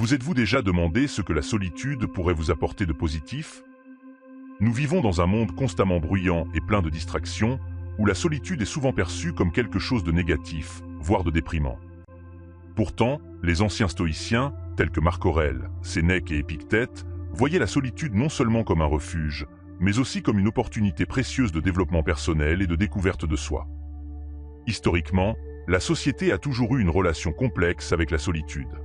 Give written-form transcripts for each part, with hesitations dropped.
Vous êtes-vous déjà demandé ce que la solitude pourrait vous apporter de positif? Nous vivons dans un monde constamment bruyant et plein de distractions, où la solitude est souvent perçue comme quelque chose de négatif, voire de déprimant. Pourtant, les anciens stoïciens, tels que Marc Aurèle, Sénèque et Épictète, voyaient la solitude non seulement comme un refuge, mais aussi comme une opportunité précieuse de développement personnel et de découverte de soi. Historiquement, la société a toujours eu une relation complexe avec la solitude.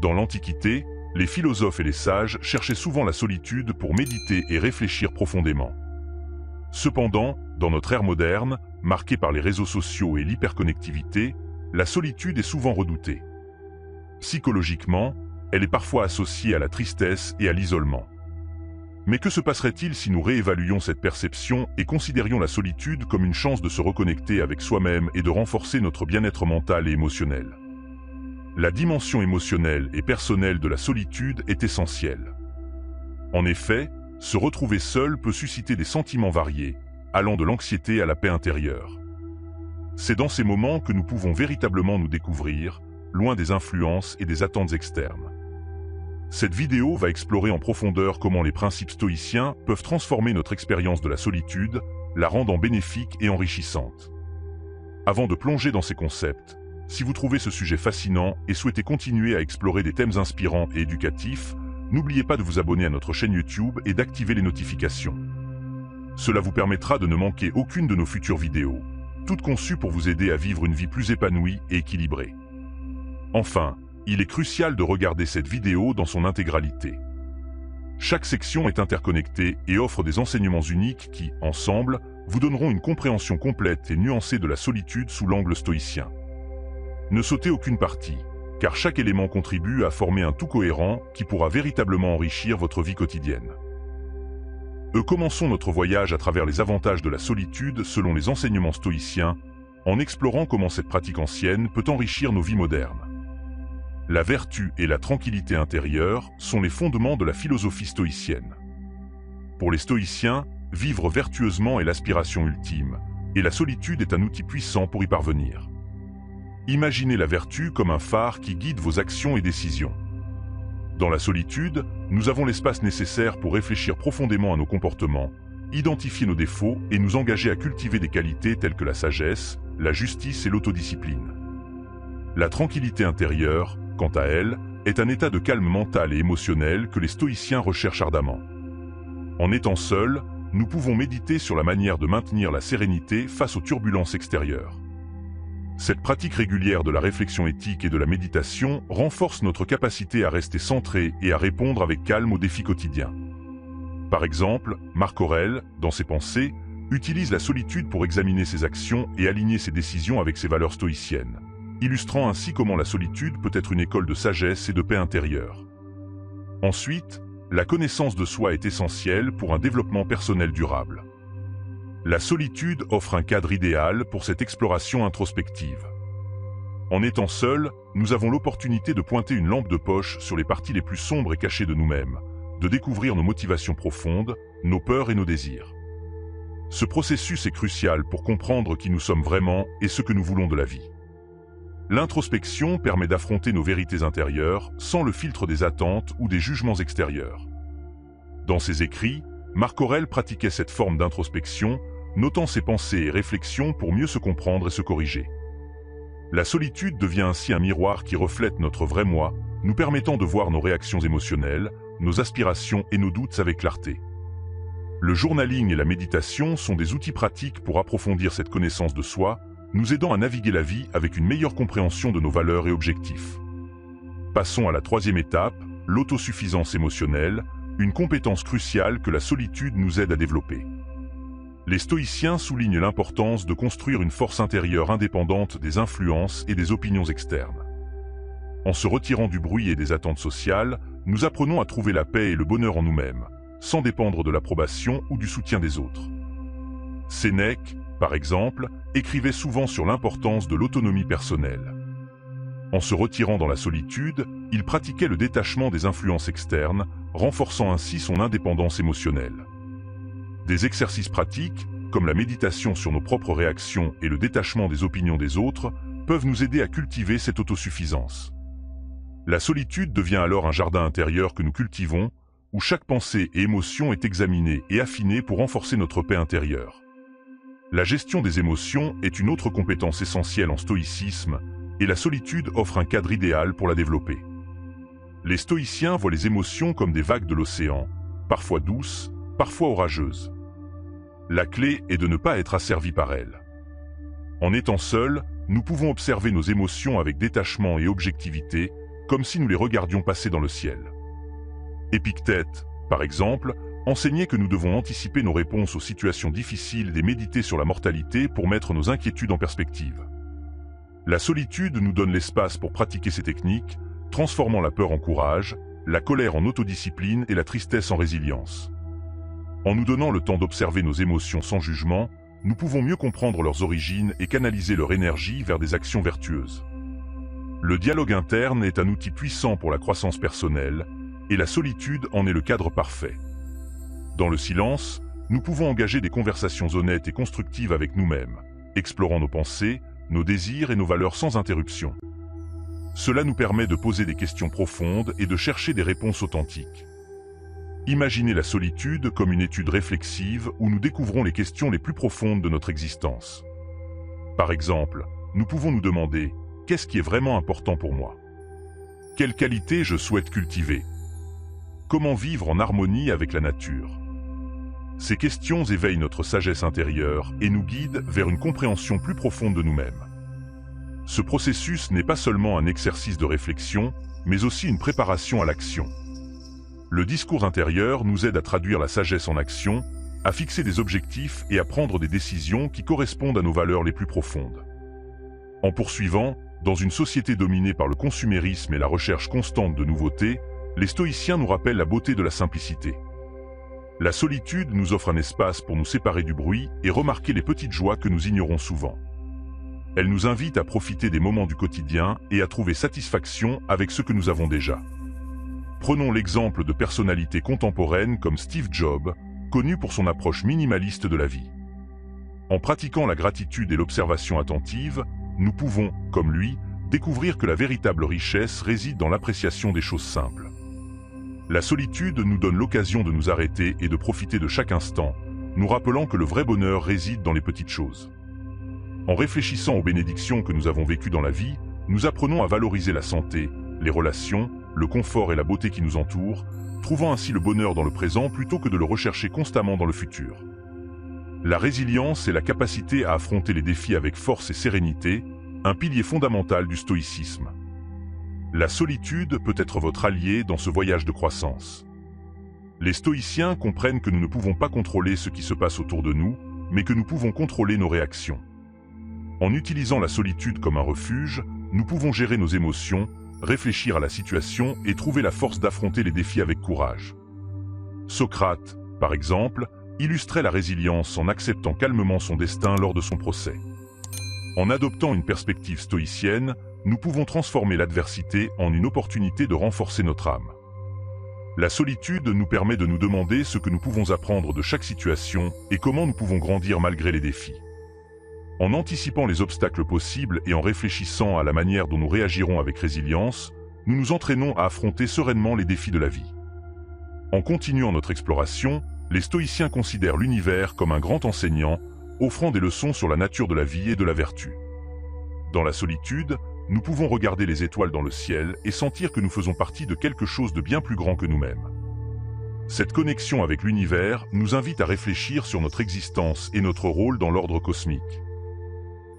Dans l'Antiquité, les philosophes et les sages cherchaient souvent la solitude pour méditer et réfléchir profondément. Cependant, dans notre ère moderne, marquée par les réseaux sociaux et l'hyperconnectivité, la solitude est souvent redoutée. Psychologiquement, elle est parfois associée à la tristesse et à l'isolement. Mais que se passerait-il si nous réévaluions cette perception et considérions la solitude comme une chance de se reconnecter avec soi-même et de renforcer notre bien-être mental et émotionnel? La dimension émotionnelle et personnelle de la solitude est essentielle. En effet, se retrouver seul peut susciter des sentiments variés, allant de l'anxiété à la paix intérieure. C'est dans ces moments que nous pouvons véritablement nous découvrir, loin des influences et des attentes externes. Cette vidéo va explorer en profondeur comment les principes stoïciens peuvent transformer notre expérience de la solitude, la rendant bénéfique et enrichissante. Avant de plonger dans ces concepts, si vous trouvez ce sujet fascinant et souhaitez continuer à explorer des thèmes inspirants et éducatifs, n'oubliez pas de vous abonner à notre chaîne YouTube et d'activer les notifications. Cela vous permettra de ne manquer aucune de nos futures vidéos, toutes conçues pour vous aider à vivre une vie plus épanouie et équilibrée. Enfin, il est crucial de regarder cette vidéo dans son intégralité. Chaque section est interconnectée et offre des enseignements uniques qui, ensemble, vous donneront une compréhension complète et nuancée de la solitude sous l'angle stoïcien. Ne sautez aucune partie, car chaque élément contribue à former un tout cohérent qui pourra véritablement enrichir votre vie quotidienne. Commençons notre voyage à travers les avantages de la solitude selon les enseignements stoïciens, en explorant comment cette pratique ancienne peut enrichir nos vies modernes. La vertu et la tranquillité intérieure sont les fondements de la philosophie stoïcienne. Pour les stoïciens, vivre vertueusement est l'aspiration ultime, et la solitude est un outil puissant pour y parvenir. Imaginez la vertu comme un phare qui guide vos actions et décisions. Dans la solitude, nous avons l'espace nécessaire pour réfléchir profondément à nos comportements, identifier nos défauts et nous engager à cultiver des qualités telles que la sagesse, la justice et l'autodiscipline. La tranquillité intérieure, quant à elle, est un état de calme mental et émotionnel que les stoïciens recherchent ardemment. En étant seuls, nous pouvons méditer sur la manière de maintenir la sérénité face aux turbulences extérieures. Cette pratique régulière de la réflexion éthique et de la méditation renforce notre capacité à rester centré et à répondre avec calme aux défis quotidiens. Par exemple, Marc Aurèle, dans ses pensées, utilise la solitude pour examiner ses actions et aligner ses décisions avec ses valeurs stoïciennes, illustrant ainsi comment la solitude peut être une école de sagesse et de paix intérieure. Ensuite, la connaissance de soi est essentielle pour un développement personnel durable. La solitude offre un cadre idéal pour cette exploration introspective. En étant seul, nous avons l'opportunité de pointer une lampe de poche sur les parties les plus sombres et cachées de nous-mêmes, de découvrir nos motivations profondes, nos peurs et nos désirs. Ce processus est crucial pour comprendre qui nous sommes vraiment et ce que nous voulons de la vie. L'introspection permet d'affronter nos vérités intérieures sans le filtre des attentes ou des jugements extérieurs. Dans ses écrits, Marc Aurèle pratiquait cette forme d'introspection, notant ses pensées et réflexions pour mieux se comprendre et se corriger. La solitude devient ainsi un miroir qui reflète notre vrai moi, nous permettant de voir nos réactions émotionnelles, nos aspirations et nos doutes avec clarté. Le journaling et la méditation sont des outils pratiques pour approfondir cette connaissance de soi, nous aidant à naviguer la vie avec une meilleure compréhension de nos valeurs et objectifs. Passons à la troisième étape, l'autosuffisance émotionnelle, une compétence cruciale que la solitude nous aide à développer. Les stoïciens soulignent l'importance de construire une force intérieure indépendante des influences et des opinions externes. En se retirant du bruit et des attentes sociales, nous apprenons à trouver la paix et le bonheur en nous-mêmes, sans dépendre de l'approbation ou du soutien des autres. Sénèque, par exemple, écrivait souvent sur l'importance de l'autonomie personnelle. En se retirant dans la solitude, il pratiquait le détachement des influences externes, renforçant ainsi son indépendance émotionnelle. Des exercices pratiques, comme la méditation sur nos propres réactions et le détachement des opinions des autres, peuvent nous aider à cultiver cette autosuffisance. La solitude devient alors un jardin intérieur que nous cultivons, où chaque pensée et émotion est examinée et affinée pour renforcer notre paix intérieure. La gestion des émotions est une autre compétence essentielle en stoïcisme, et la solitude offre un cadre idéal pour la développer. Les stoïciens voient les émotions comme des vagues de l'océan, parfois douces, parfois orageuses. La clé est de ne pas être asservi par elles. En étant seuls, nous pouvons observer nos émotions avec détachement et objectivité, comme si nous les regardions passer dans le ciel. Épictète, par exemple, enseignait que nous devons anticiper nos réponses aux situations difficiles et méditer sur la mortalité pour mettre nos inquiétudes en perspective. La solitude nous donne l'espace pour pratiquer ces techniques, transformant la peur en courage, la colère en autodiscipline et la tristesse en résilience. En nous donnant le temps d'observer nos émotions sans jugement, nous pouvons mieux comprendre leurs origines et canaliser leur énergie vers des actions vertueuses. Le dialogue interne est un outil puissant pour la croissance personnelle, et la solitude en est le cadre parfait. Dans le silence, nous pouvons engager des conversations honnêtes et constructives avec nous-mêmes, explorant nos pensées, nos désirs et nos valeurs sans interruption. Cela nous permet de poser des questions profondes et de chercher des réponses authentiques. Imaginez la solitude comme une étude réflexive où nous découvrons les questions les plus profondes de notre existence. Par exemple, nous pouvons nous demander « Qu'est-ce qui est vraiment important pour moi ? Quelles qualités je souhaite cultiver ? Comment vivre en harmonie avec la nature ?» Ces questions éveillent notre sagesse intérieure et nous guident vers une compréhension plus profonde de nous-mêmes. Ce processus n'est pas seulement un exercice de réflexion, mais aussi une préparation à l'action. Le discours intérieur nous aide à traduire la sagesse en action, à fixer des objectifs et à prendre des décisions qui correspondent à nos valeurs les plus profondes. En poursuivant, dans une société dominée par le consumérisme et la recherche constante de nouveautés, les stoïciens nous rappellent la beauté de la simplicité. La solitude nous offre un espace pour nous séparer du bruit et remarquer les petites joies que nous ignorons souvent. Elle nous invite à profiter des moments du quotidien et à trouver satisfaction avec ce que nous avons déjà. Prenons l'exemple de personnalités contemporaines comme Steve Jobs, connu pour son approche minimaliste de la vie. En pratiquant la gratitude et l'observation attentive, nous pouvons, comme lui, découvrir que la véritable richesse réside dans l'appréciation des choses simples. La solitude nous donne l'occasion de nous arrêter et de profiter de chaque instant, nous rappelant que le vrai bonheur réside dans les petites choses. En réfléchissant aux bénédictions que nous avons vécues dans la vie, nous apprenons à valoriser la santé, les relations, le confort et la beauté qui nous entourent, trouvant ainsi le bonheur dans le présent plutôt que de le rechercher constamment dans le futur. La résilience est la capacité à affronter les défis avec force et sérénité, un pilier fondamental du stoïcisme. La solitude peut être votre allié dans ce voyage de croissance. Les stoïciens comprennent que nous ne pouvons pas contrôler ce qui se passe autour de nous, mais que nous pouvons contrôler nos réactions. En utilisant la solitude comme un refuge, nous pouvons gérer nos émotions, réfléchir à la situation et trouver la force d'affronter les défis avec courage. Socrate, par exemple, illustrait la résilience en acceptant calmement son destin lors de son procès. En adoptant une perspective stoïcienne, nous pouvons transformer l'adversité en une opportunité de renforcer notre âme. La solitude nous permet de nous demander ce que nous pouvons apprendre de chaque situation et comment nous pouvons grandir malgré les défis. En anticipant les obstacles possibles et en réfléchissant à la manière dont nous réagirons avec résilience, nous nous entraînons à affronter sereinement les défis de la vie. En continuant notre exploration, les stoïciens considèrent l'univers comme un grand enseignant, offrant des leçons sur la nature de la vie et de la vertu. Dans la solitude, nous pouvons regarder les étoiles dans le ciel et sentir que nous faisons partie de quelque chose de bien plus grand que nous-mêmes. Cette connexion avec l'univers nous invite à réfléchir sur notre existence et notre rôle dans l'ordre cosmique.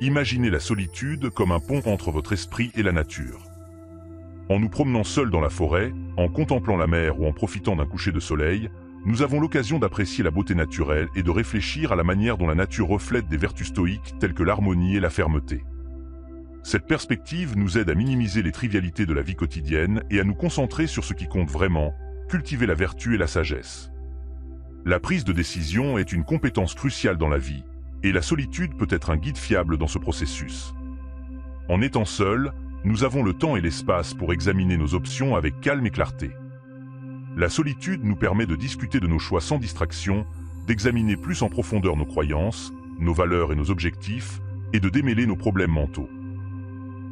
Imaginez la solitude comme un pont entre votre esprit et la nature. En nous promenant seuls dans la forêt, en contemplant la mer ou en profitant d'un coucher de soleil, nous avons l'occasion d'apprécier la beauté naturelle et de réfléchir à la manière dont la nature reflète des vertus stoïques telles que l'harmonie et la fermeté. Cette perspective nous aide à minimiser les trivialités de la vie quotidienne et à nous concentrer sur ce qui compte vraiment, cultiver la vertu et la sagesse. La prise de décision est une compétence cruciale dans la vie, et la solitude peut être un guide fiable dans ce processus. En étant seuls, nous avons le temps et l'espace pour examiner nos options avec calme et clarté. La solitude nous permet de discuter de nos choix sans distraction, d'examiner plus en profondeur nos croyances, nos valeurs et nos objectifs, et de démêler nos problèmes mentaux.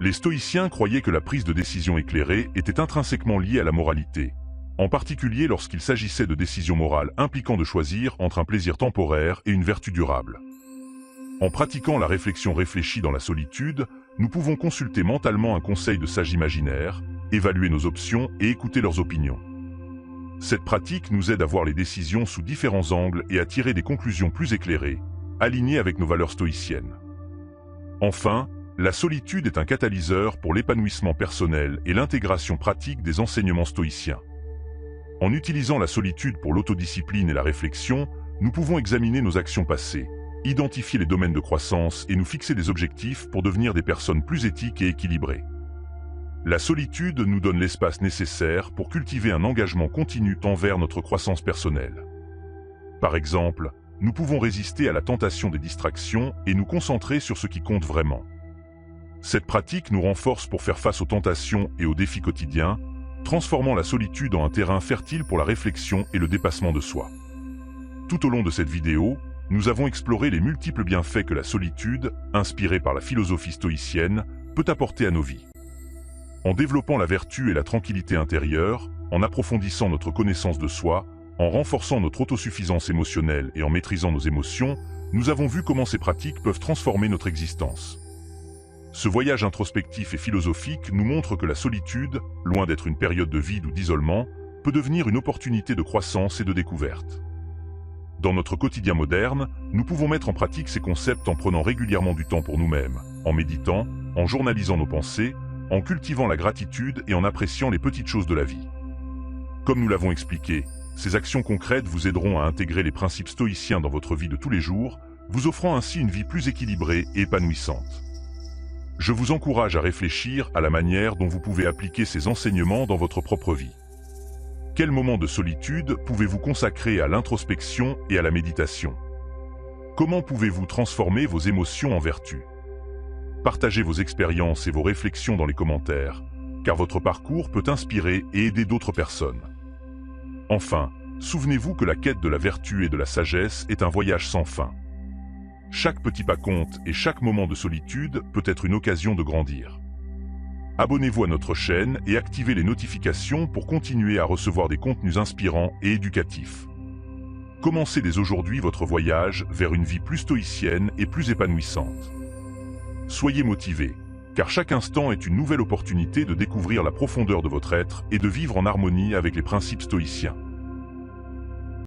Les stoïciens croyaient que la prise de décision éclairée était intrinsèquement liée à la moralité, en particulier lorsqu'il s'agissait de décisions morales impliquant de choisir entre un plaisir temporaire et une vertu durable. En pratiquant la réflexion réfléchie dans la solitude, nous pouvons consulter mentalement un conseil de sage imaginaire, évaluer nos options et écouter leurs opinions. Cette pratique nous aide à voir les décisions sous différents angles et à tirer des conclusions plus éclairées, alignées avec nos valeurs stoïciennes. Enfin, la solitude est un catalyseur pour l'épanouissement personnel et l'intégration pratique des enseignements stoïciens. En utilisant la solitude pour l'autodiscipline et la réflexion, nous pouvons examiner nos actions passées, identifier les domaines de croissance et nous fixer des objectifs pour devenir des personnes plus éthiques et équilibrées. La solitude nous donne l'espace nécessaire pour cultiver un engagement continu envers notre croissance personnelle. Par exemple, nous pouvons résister à la tentation des distractions et nous concentrer sur ce qui compte vraiment. Cette pratique nous renforce pour faire face aux tentations et aux défis quotidiens, transformant la solitude en un terrain fertile pour la réflexion et le dépassement de soi. Tout au long de cette vidéo, nous avons exploré les multiples bienfaits que la solitude, inspirée par la philosophie stoïcienne, peut apporter à nos vies. En développant la vertu et la tranquillité intérieure, en approfondissant notre connaissance de soi, en renforçant notre autosuffisance émotionnelle et en maîtrisant nos émotions, nous avons vu comment ces pratiques peuvent transformer notre existence. Ce voyage introspectif et philosophique nous montre que la solitude, loin d'être une période de vide ou d'isolement, peut devenir une opportunité de croissance et de découverte. Dans notre quotidien moderne, nous pouvons mettre en pratique ces concepts en prenant régulièrement du temps pour nous-mêmes, en méditant, en journalisant nos pensées, en cultivant la gratitude et en appréciant les petites choses de la vie. Comme nous l'avons expliqué, ces actions concrètes vous aideront à intégrer les principes stoïciens dans votre vie de tous les jours, vous offrant ainsi une vie plus équilibrée et épanouissante. Je vous encourage à réfléchir à la manière dont vous pouvez appliquer ces enseignements dans votre propre vie. Quel moment de solitude pouvez-vous consacrer à l'introspection et à la méditation? Comment pouvez-vous transformer vos émotions en vertu? Partagez vos expériences et vos réflexions dans les commentaires, car votre parcours peut inspirer et aider d'autres personnes. Enfin, souvenez-vous que la quête de la vertu et de la sagesse est un voyage sans fin. Chaque petit pas compte et chaque moment de solitude peut être une occasion de grandir. Abonnez-vous à notre chaîne et activez les notifications pour continuer à recevoir des contenus inspirants et éducatifs. Commencez dès aujourd'hui votre voyage vers une vie plus stoïcienne et plus épanouissante. Soyez motivés, car chaque instant est une nouvelle opportunité de découvrir la profondeur de votre être et de vivre en harmonie avec les principes stoïciens.